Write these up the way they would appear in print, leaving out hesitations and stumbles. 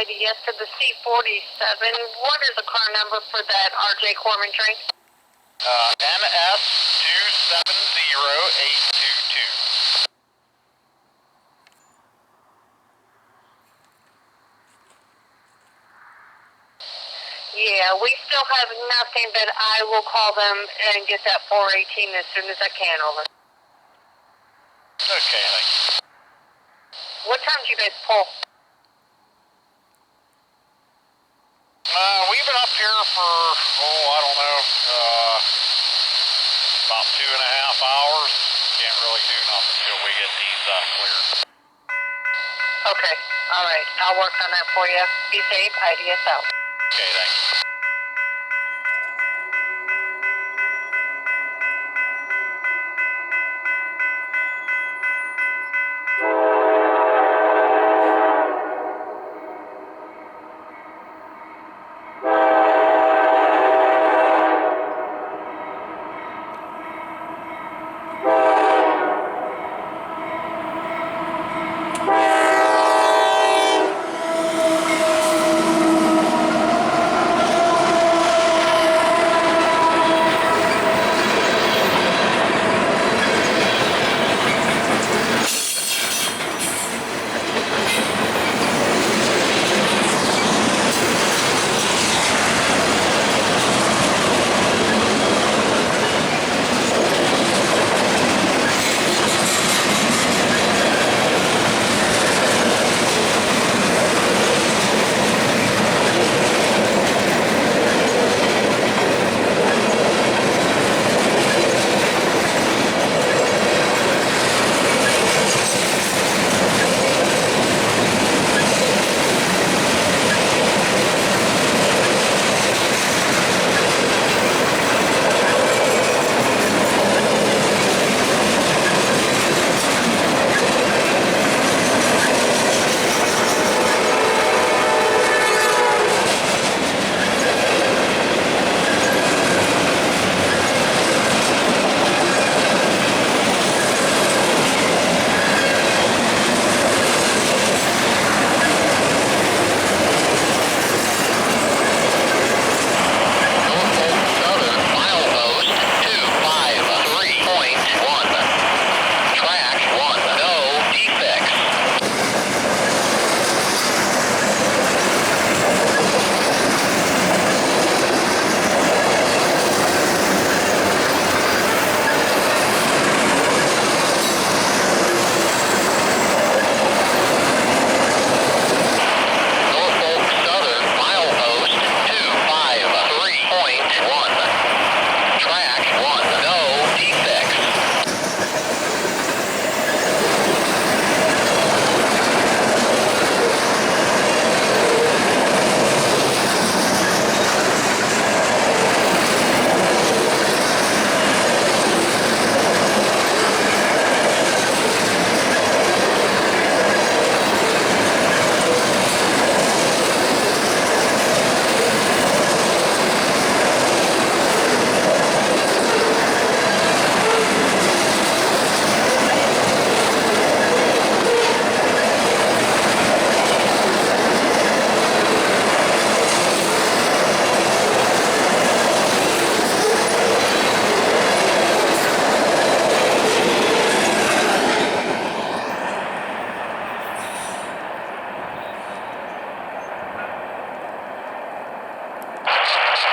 IDS to the C47. What is the car number for that RJ Corman train? NS270822. Yeah, we still have nothing, but I will call them and get that 418 as soon as I can, over. Okay, thanks. What time did you guys pull? We've been up here for, I don't know, about 2.5 hours. Can't really do nothing until we get these cleared. Okay, all right. I'll work on that for you. Be safe. IDS out. Okay, thanks.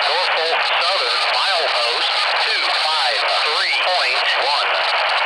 Norfolk Southern, milepost 253.1.